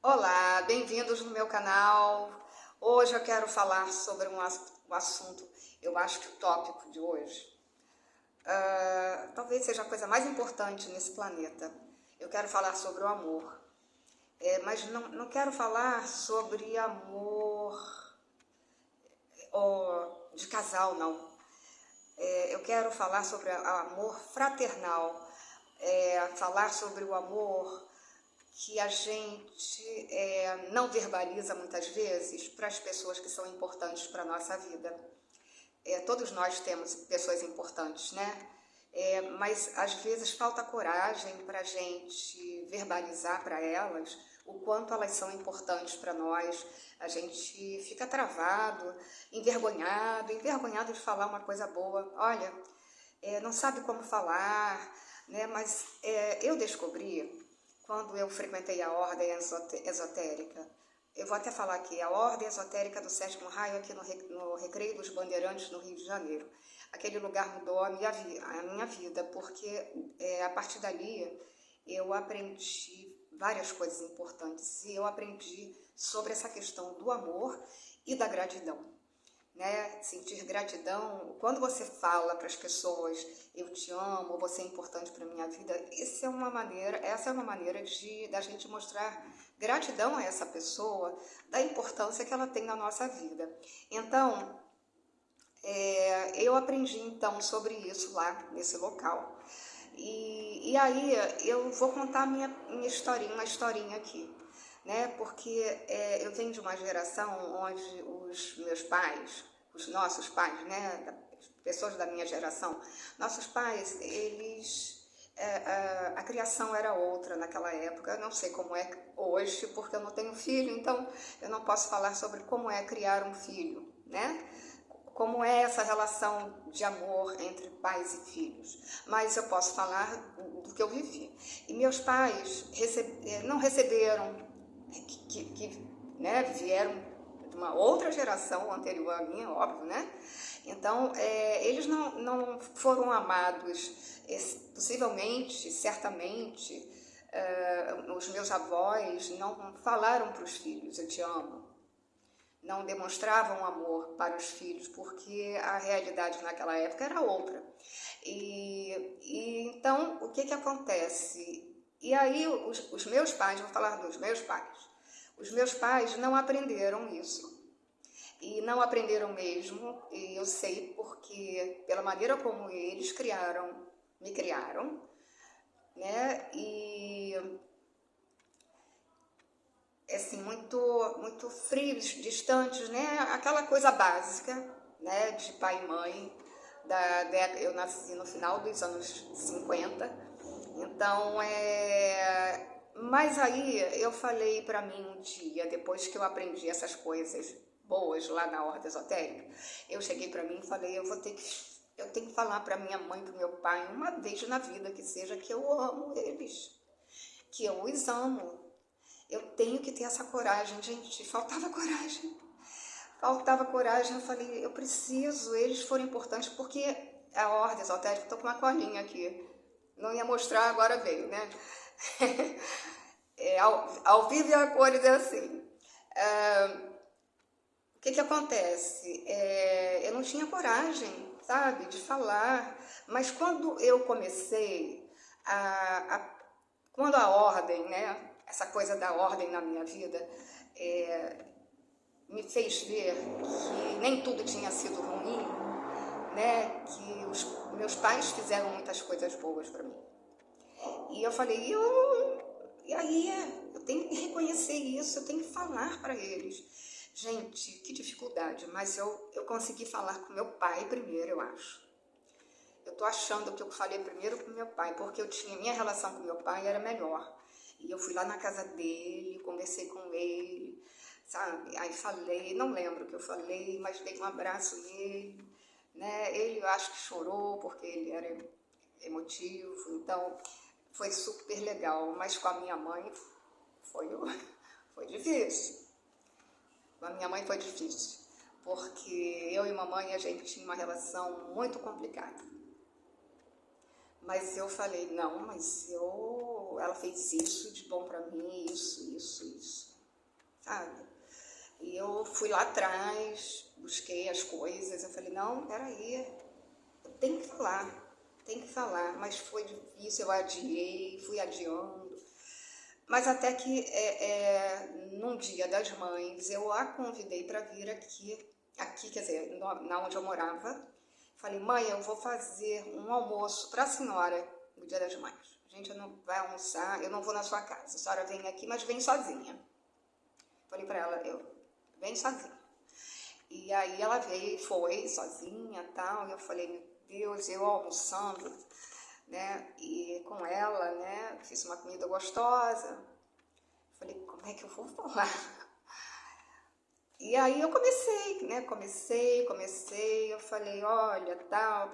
Olá, bem-vindos no meu canal. Hoje eu quero falar sobre um assunto, eu acho que o tópico de hoje talvez seja a coisa mais importante nesse planeta. Eu quero falar sobre o amor, mas não quero falar sobre amor de casal, não. Eu quero falar sobre o amor fraternal, falar sobre o amor que a gente não verbaliza muitas vezes para as pessoas que são importantes para a nossa vida. Todos nós temos pessoas importantes, né? Mas às vezes falta coragem para a gente verbalizar para elas o quanto elas são importantes para nós. A gente fica travado, envergonhado de falar uma coisa boa. Olha, não sabe como falar, né? Mas eu descobri quando eu frequentei a ordem esotérica. Eu vou até falar aqui, a ordem esotérica do Sétimo Raio, aqui no Recreio dos Bandeirantes, no Rio de Janeiro. Aquele lugar mudou a minha vida, porque a partir dali eu aprendi várias coisas importantes. E eu aprendi sobre essa questão do amor e da gratidão. Né? Sentir gratidão, quando você fala para as pessoas eu te amo, você é importante para minha vida, essa é uma maneira da gente mostrar gratidão a essa pessoa, da importância que ela tem na nossa vida. Então, eu aprendi então sobre isso lá nesse local. E aí eu vou contar uma historinha aqui, né? Porque eu venho de uma geração onde os meus pais, os nossos pais, né? Pessoas da minha geração, nossos pais, a criação era outra naquela época. Eu não sei como é hoje, porque eu não tenho filho, então eu não posso falar sobre como é criar um filho, né? Como é essa relação de amor entre pais e filhos. Mas eu posso falar do que eu vivi. E meus pais não receberam, né, vieram de uma outra geração anterior à minha, óbvio, né? Então, eles não foram amados, possivelmente, certamente, os meus avós não falaram para os filhos, eu te amo. Não demonstravam amor para os filhos, porque a realidade naquela época era outra. E então, o que acontece? E aí, os meus pais, vou falar dos meus pais, os meus pais não aprenderam isso. E não aprenderam mesmo, e eu sei porque, pela maneira como eles me criaram, né? E assim, muito frios, distantes, né? Aquela coisa básica, né? De pai e mãe. Eu nasci no final dos anos 50, então mas aí eu falei para mim um dia, depois que eu aprendi essas coisas boas lá na ordem esotérica, eu cheguei para mim e falei, eu tenho que falar para minha mãe, para meu pai, uma vez na vida que seja, que eu amo eles, que eu os amo. Eu tenho que ter essa coragem, gente, faltava coragem. Faltava coragem, eu falei, eu preciso, eles foram importantes, porque a ordem esotérica, estou com uma colinha aqui, não ia mostrar, agora veio, né? Ao vivo e a cores é assim. O que acontece? Eu não tinha coragem, sabe, de falar, mas quando eu comecei quando a ordem, né, essa coisa da ordem na minha vida, me fez ver que nem tudo tinha sido ruim, né, que os meus pais fizeram muitas coisas boas para mim. E eu falei, e aí eu tenho que reconhecer isso, eu tenho que falar para eles. Gente, que dificuldade, mas eu consegui falar com meu pai primeiro, eu acho. Eu tô achando que eu falei primeiro com meu pai, porque minha relação com meu pai era melhor. E eu fui lá na casa dele, conversei com ele, sabe? Aí falei, não lembro o que eu falei, mas dei um abraço nele, né? Ele, eu acho que chorou, porque ele era emotivo, então foi super legal. Mas com a minha mãe foi difícil. Com a minha mãe foi difícil, porque eu e mamãe, a gente tinha uma relação muito complicada. Mas eu falei, não, ela fez isso de bom pra mim, isso. fui lá atrás, busquei as coisas, eu falei, não, peraí, eu tenho que falar, mas foi difícil, eu adiei, fui adiando, mas até que num dia das mães eu a convidei para vir aqui, quer dizer, na onde eu morava. Falei, mãe, eu vou fazer um almoço para a senhora no dia das mães. A gente não vai almoçar, eu não vou na sua casa, a senhora vem aqui, mas vem sozinha. Falei para ela, vem sozinha. E aí ela veio, foi sozinha e tal, e eu falei, meu Deus, eu almoçando, né, e com ela, né, fiz uma comida gostosa. Falei, como é que eu vou falar? E aí eu comecei, eu falei, olha, tal,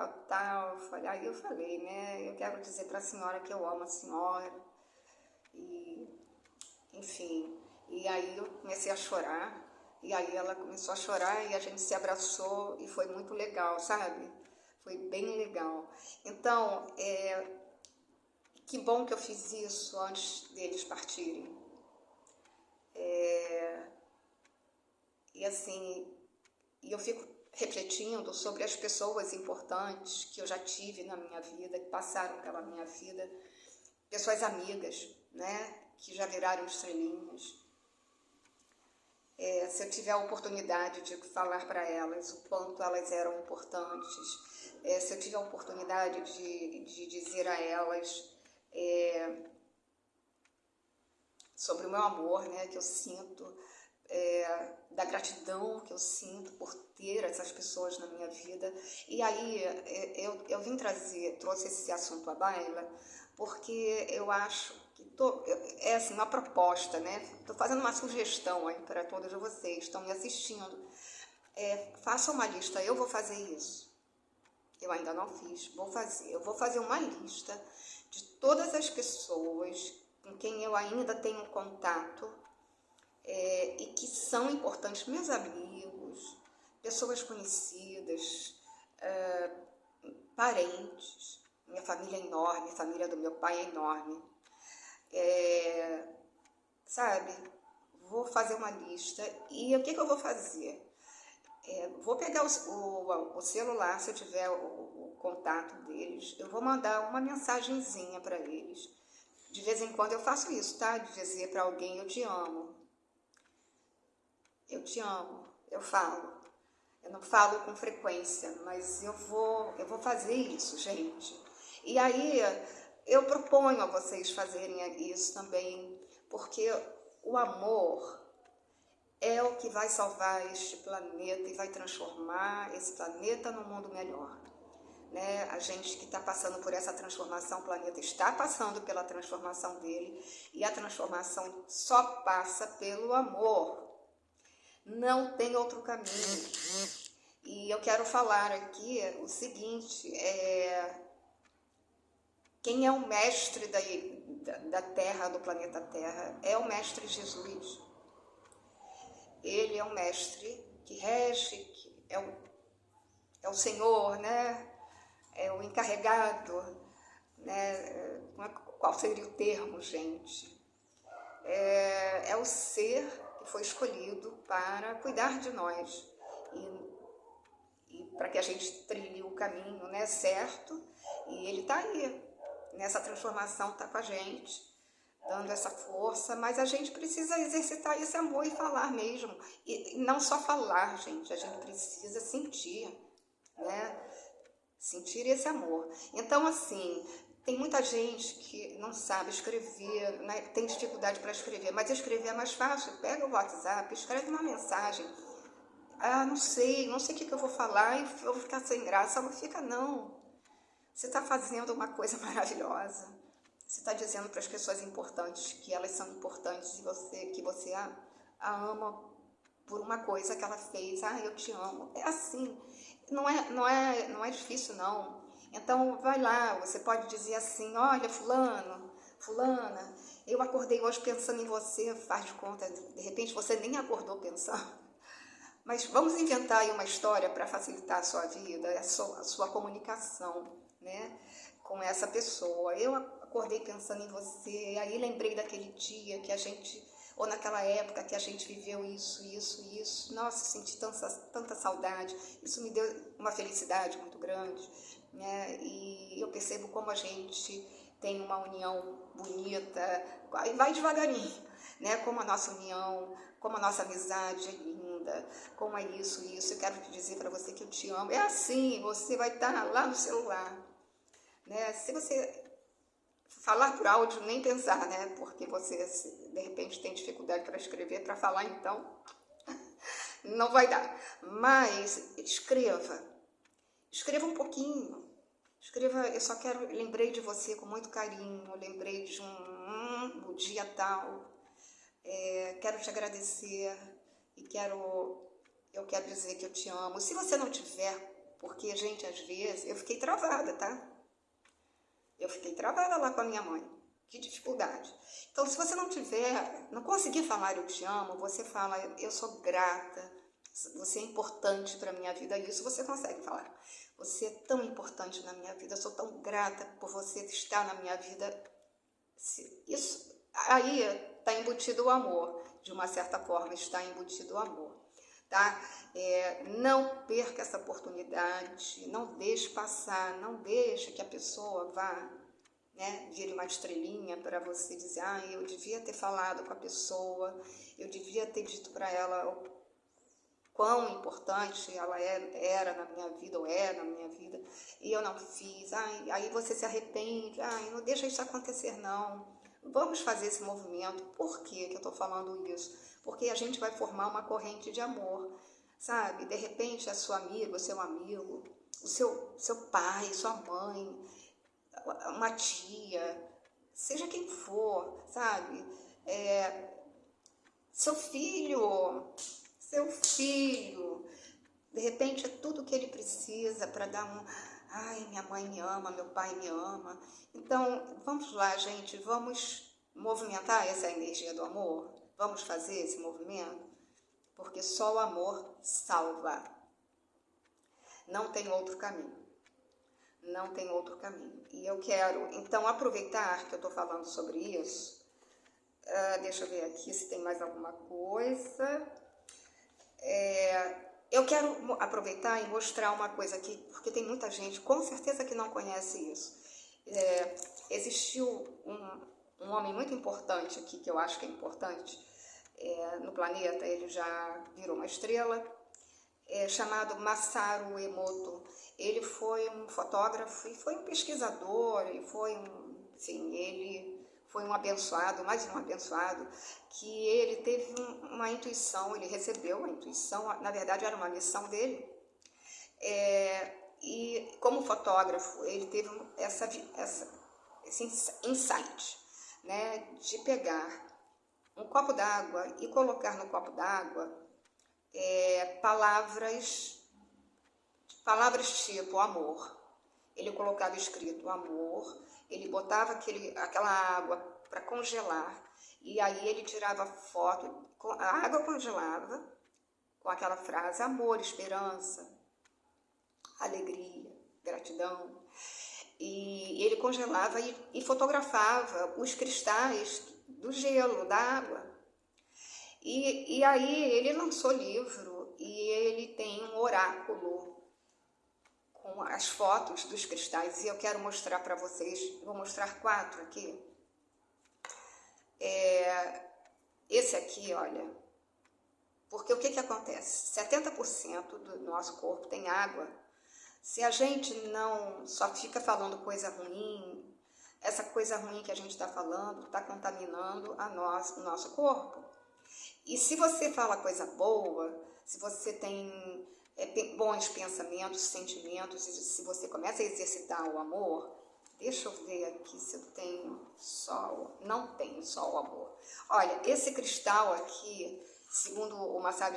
aí eu falei, né, eu quero dizer para a senhora que eu amo a senhora, e, enfim, e aí eu comecei a chorar, e aí ela começou a chorar e a gente se abraçou e foi muito legal, sabe? Foi bem legal. Então, que bom que eu fiz isso antes deles partirem. E assim, eu fico refletindo sobre as pessoas importantes que eu já tive na minha vida, que passaram pela minha vida, pessoas amigas, né, que já viraram estrelinhas. Se eu tiver a oportunidade de falar para elas o quanto elas eram importantes, se eu tiver a oportunidade de dizer a elas sobre o meu amor, né, que eu sinto, da gratidão que eu sinto por ter essas pessoas na minha vida. E aí eu trouxe esse assunto à baila, porque eu acho que é assim, uma proposta, né? Estou fazendo uma sugestão aí para todos vocês que estão me assistindo. Faça uma lista, eu vou fazer isso. Eu ainda não fiz, eu vou fazer uma lista de todas as pessoas com quem eu ainda tenho contato, e que são importantes, meus amigos, pessoas conhecidas, parentes, minha família é enorme, a família do meu pai é enorme, sabe? Vou fazer uma lista e o que eu vou fazer? Vou pegar o celular, se eu tiver o contato deles, eu vou mandar uma mensagenzinha para eles. De vez em quando eu faço isso, tá? De dizer para alguém, eu te amo. Eu te amo, eu falo. Eu não falo com frequência, mas eu vou fazer isso, gente. E aí eu proponho a vocês fazerem isso também, porque o amor é o que vai salvar este planeta e vai transformar esse planeta num mundo melhor. Né? A gente que está passando por essa transformação, o planeta está passando pela transformação dele, e a transformação só passa pelo amor. Não tem outro caminho. E eu quero falar aqui o seguinte, quem é o mestre da Terra, do planeta Terra? É o Mestre Jesus. Ele é o mestre que rege, que é o Senhor, né? É o encarregado, né? Qual seria o termo, gente? É o ser que foi escolhido para cuidar de nós e para que a gente trilhe o caminho, né, certo. E ele está aí, nessa transformação, está com a gente, dando essa força, mas a gente precisa exercitar esse amor e falar mesmo. E não só falar, gente, a gente precisa sentir, né? Sentir esse amor. Então, assim, tem muita gente que não sabe escrever, né? Tem dificuldade para escrever, mas escrever é mais fácil. Pega o WhatsApp, escreve uma mensagem. Não sei o que eu vou falar e eu vou ficar sem graça. Não fica, não. Você está fazendo uma coisa maravilhosa. Você está dizendo para as pessoas importantes que elas são importantes e que você a ama por uma coisa que ela fez. Eu te amo. É assim. Não é difícil, não. Então, vai lá, você pode dizer assim, olha, fulana, eu acordei hoje pensando em você, faz de conta, de repente você nem acordou pensando. Mas vamos inventar aí uma história para facilitar a sua vida, a sua comunicação, né, com essa pessoa. Eu acordei pensando em você, aí lembrei daquele dia que a gente ou naquela época que a gente viveu isso. Nossa, senti tanta saudade. Isso me deu uma felicidade muito grande, né? E eu percebo como a gente tem uma união bonita, e vai devagarinho, né? Como a nossa união, como a nossa amizade é linda, como é isso. Eu quero te dizer para você que eu te amo. É assim, você vai estar lá no celular, né? Se você falar por áudio, nem pensar, né? Porque você, de repente, tem dificuldade para escrever, para falar, então não vai dar. Mas escreva um pouquinho. Escreva, eu só lembrei de você com muito carinho, lembrei de um dia tal, quero te agradecer e eu quero dizer que eu te amo. Se você não tiver, porque, gente, às vezes, eu fiquei travada, tá? Eu fiquei travada lá com a minha mãe. Que dificuldade. Então, se você não conseguir falar eu te amo, você fala eu sou grata, você é importante para a minha vida. Isso você consegue falar. Você é tão importante na minha vida, eu sou tão grata por você estar na minha vida. Isso, aí está embutido o amor. De uma certa forma, está embutido o amor. Tá? Não perca essa oportunidade, não deixe passar, não deixe que a pessoa vá, né, vire uma estrelinha para você dizer, eu devia ter falado com a pessoa, eu devia ter dito para ela o quão importante ela era na minha vida, ou é na minha vida, e eu não fiz, aí você se arrepende, não deixa isso acontecer não. Vamos fazer esse movimento. Por que eu estou falando isso? Porque a gente vai formar uma corrente de amor, sabe? De repente, a sua amiga, o seu amigo, o seu pai, sua mãe, uma tia, seja quem for, sabe? Seu filho, de repente é tudo que ele precisa para dar minha mãe me ama, meu pai me ama. Então, vamos lá, gente, vamos movimentar essa energia do amor? Vamos fazer esse movimento? Porque só o amor salva. Não tem outro caminho. Não tem outro caminho. E eu quero, então, aproveitar que eu estou falando sobre isso. Deixa eu ver aqui se tem mais alguma coisa. Eu quero aproveitar e mostrar uma coisa aqui, porque tem muita gente, com certeza, que não conhece isso. Existiu um homem muito importante aqui, que eu acho que é importante, no planeta, ele já virou uma estrela, chamado Masaru Emoto. Ele foi um fotógrafo e foi um pesquisador, ele foi um abençoado, mais um abençoado, que ele teve uma intuição, ele recebeu uma intuição, na verdade era uma missão dele, e como fotógrafo ele teve esse insight, né, de pegar um copo d'água e colocar no copo d'água palavras tipo amor. Ele colocava escrito amor, ele botava aquela água para congelar, e aí ele tirava foto, a água congelava com aquela frase amor, esperança, alegria, gratidão, e ele congelava e fotografava os cristais do gelo, da água. E aí ele lançou livro e ele tem um oráculo com as fotos dos cristais, e eu quero mostrar para vocês, vou mostrar 4 aqui. Esse aqui, olha, porque o que acontece? 70% do nosso corpo tem água. Se a gente não só fica falando coisa ruim, essa coisa ruim que a gente está falando está contaminando o nosso corpo. E se você fala coisa boa, se você tem bons pensamentos, sentimentos, e se você começa a exercitar o amor, deixa eu ver aqui se eu tenho só, não tenho só o amor. Olha, esse cristal aqui, segundo o Masaru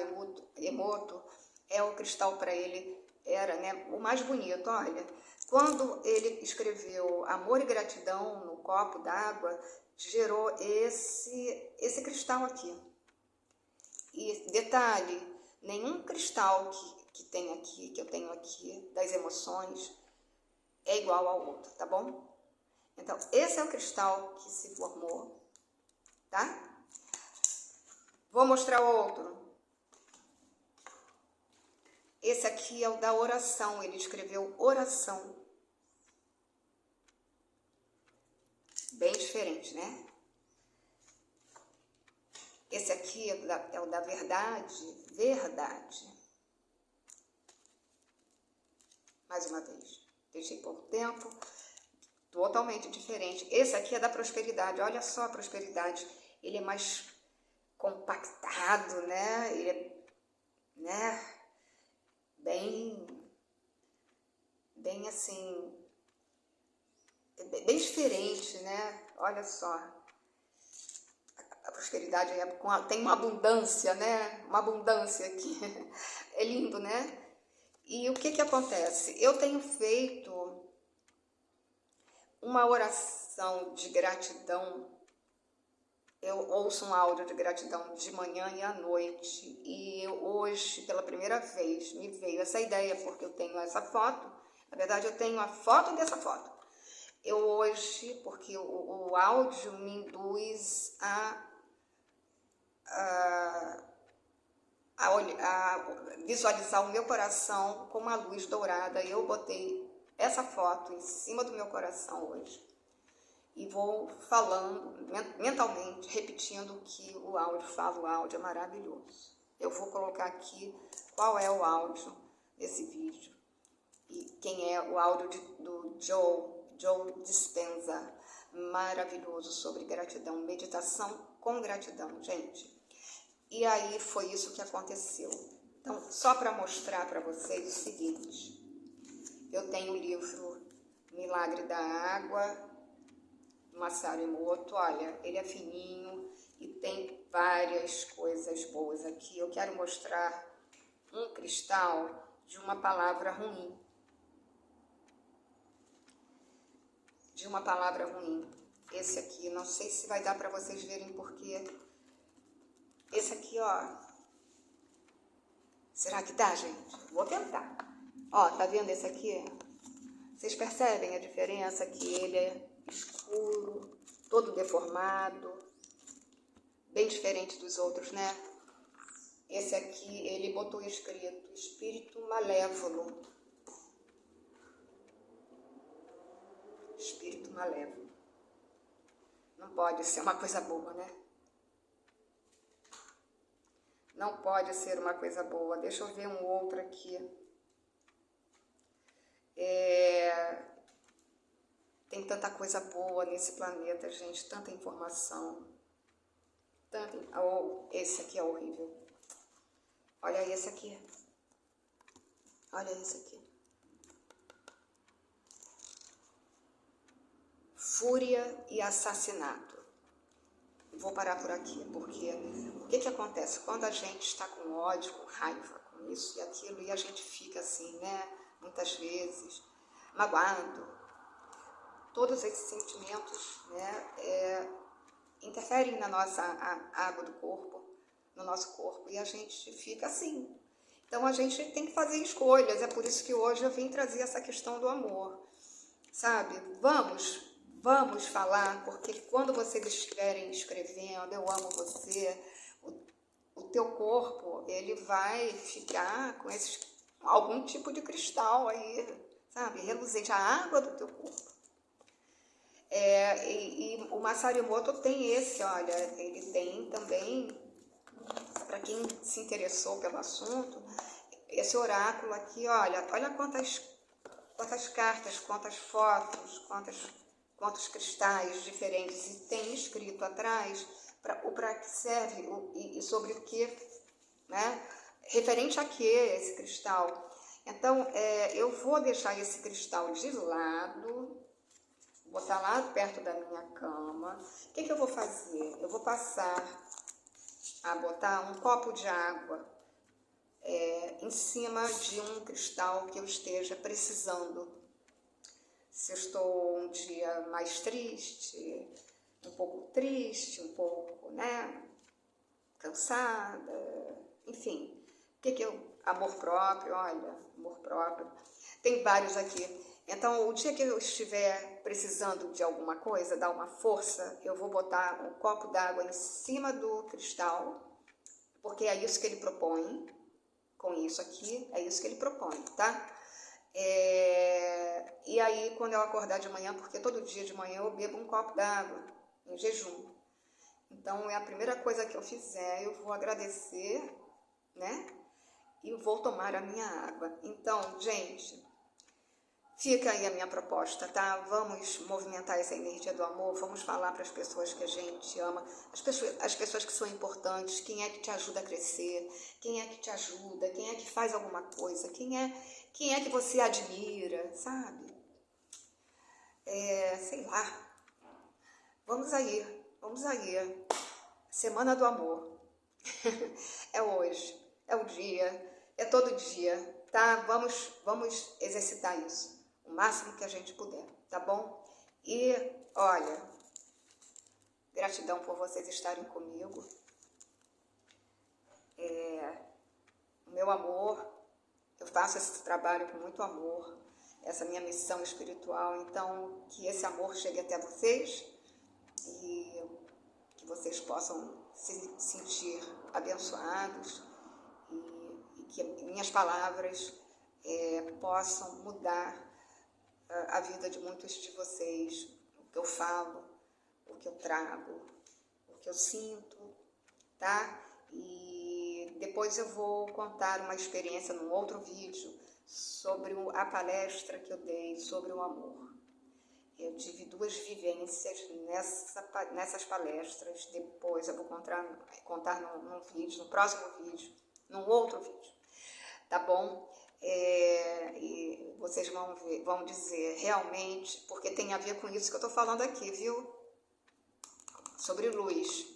Emoto, o cristal para ele era, né, o mais bonito. Olha, quando ele escreveu amor e gratidão no copo d'água, gerou esse cristal aqui. E detalhe, nenhum cristal que eu tenho aqui, das emoções, é igual ao outro, tá bom? Então, esse é o cristal que se formou, tá? Vou mostrar outro. Esse aqui é o da oração, ele escreveu oração. Bem diferente, né? Esse aqui é o da verdade, verdade. Mais uma vez, deixei pouco tempo, totalmente diferente. Esse aqui é da prosperidade, olha só a prosperidade. Ele é mais compactado, né? Ele é, né? Bem assim, bem diferente, né? Olha só, a prosperidade tem uma abundância, né? Uma abundância aqui, é lindo, né? E o que acontece? Eu tenho feito uma oração de gratidão. Eu ouço um áudio de gratidão de manhã e à noite, e hoje, pela primeira vez, me veio essa ideia, porque eu tenho essa foto, na verdade eu tenho a foto dessa foto. Eu hoje, porque o áudio me induz a visualizar o meu coração com uma luz dourada, eu botei essa foto em cima do meu coração hoje. E vou falando mentalmente, repetindo o que o áudio fala. O áudio é maravilhoso. Eu vou colocar aqui qual é o áudio desse vídeo. E quem é o áudio do Joe Dispenza. Maravilhoso, sobre gratidão. Meditação com gratidão, gente. E aí foi isso que aconteceu. Então, só para mostrar para vocês o seguinte. Eu tenho o livro Milagre da Água, Masaru Emoto, olha, ele é fininho e tem várias coisas boas aqui. Eu quero mostrar um cristal de uma palavra ruim. De uma palavra ruim. Esse aqui, não sei se vai dar para vocês verem porque esse aqui, ó. Será que dá, gente? Vou tentar. Ó, tá vendo esse aqui? Vocês percebem a diferença que ele é escuro, todo deformado, bem diferente dos outros, né? Esse aqui, ele botou escrito espírito malévolo. Espírito malévolo. Não pode ser uma coisa boa, né? Não pode ser uma coisa boa. Deixa eu ver um outro aqui. Tem tanta coisa boa nesse planeta, gente, tanta informação. Esse aqui é horrível. Olha esse aqui. Olha esse aqui. Fúria e assassinato. Vou parar por aqui, porque o que acontece? Quando a gente está com ódio, com raiva, com isso e aquilo, e a gente fica assim, né? Muitas vezes, magoado. Todos esses sentimentos, né, interferem na nossa água do corpo, no nosso corpo, e a gente fica assim. Então a gente tem que fazer escolhas, é por isso que hoje eu vim trazer essa questão do amor, sabe? Vamos falar, porque quando vocês estiverem escrevendo, eu amo você, o teu corpo, ele vai ficar com algum tipo de cristal aí, sabe? Reluzente, a água do teu corpo. E o Masaru Emoto tem esse, olha, ele tem também, para quem se interessou pelo assunto, esse oráculo aqui, olha quantas cartas, quantas fotos, quantos cristais diferentes, e tem escrito atrás para que serve e sobre o que, né, referente a que esse cristal. Então, eu vou deixar esse cristal de lado, botar lá perto da minha cama. O que eu vou fazer? Eu vou passar a botar um copo de água em cima de um cristal que eu esteja precisando. Se eu estou um dia mais triste, um pouco, né, cansada, enfim. Amor próprio, olha, amor próprio. Tem vários aqui. Então, o dia que eu estiver precisando de alguma coisa, dar uma força, eu vou botar um copo d'água em cima do cristal, porque é isso que ele propõe, com isso aqui, é isso que ele propõe, tá? E aí, quando eu acordar de manhã, porque todo dia de manhã eu bebo um copo d'água, em jejum. Então, é a primeira coisa que eu fizer, eu vou agradecer, né? E vou tomar a minha água. Então, gente, fica aí a minha proposta, tá? Vamos movimentar essa energia do amor, vamos falar para as pessoas que a gente ama, as pessoas que são importantes, quem é que te ajuda a crescer, quem é que te ajuda, quem é que faz alguma coisa, quem é que você admira, sabe? Sei lá. Vamos aí. Semana do amor. É hoje, é o dia, é todo dia, tá? Vamos exercitar isso o máximo que a gente puder, tá bom? E, olha, gratidão por vocês estarem comigo. O meu amor, eu faço esse trabalho com muito amor, essa minha missão espiritual, então que esse amor chegue até vocês e que vocês possam se sentir abençoados e que minhas palavras possam mudar a vida de muitos de vocês, o que eu falo, o que eu trago, o que eu sinto, tá? E depois eu vou contar uma experiência num outro vídeo sobre a palestra que eu dei sobre o amor. Eu tive 2 vivências nessas palestras, depois eu vou contar num vídeo, no próximo vídeo, num outro vídeo, tá bom? E vocês vão dizer realmente, porque tem a ver com isso que eu tô falando aqui, viu? Sobre luz.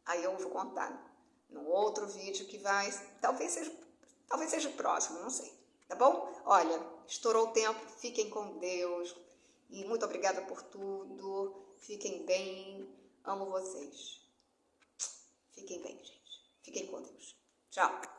Aí eu vou contar num outro vídeo que vai, talvez seja o próximo, não sei, tá bom? Olha, estourou o tempo, fiquem com Deus e muito obrigada por tudo, fiquem bem, amo vocês. Fiquem bem, gente. Fiquem com Deus. Tchau.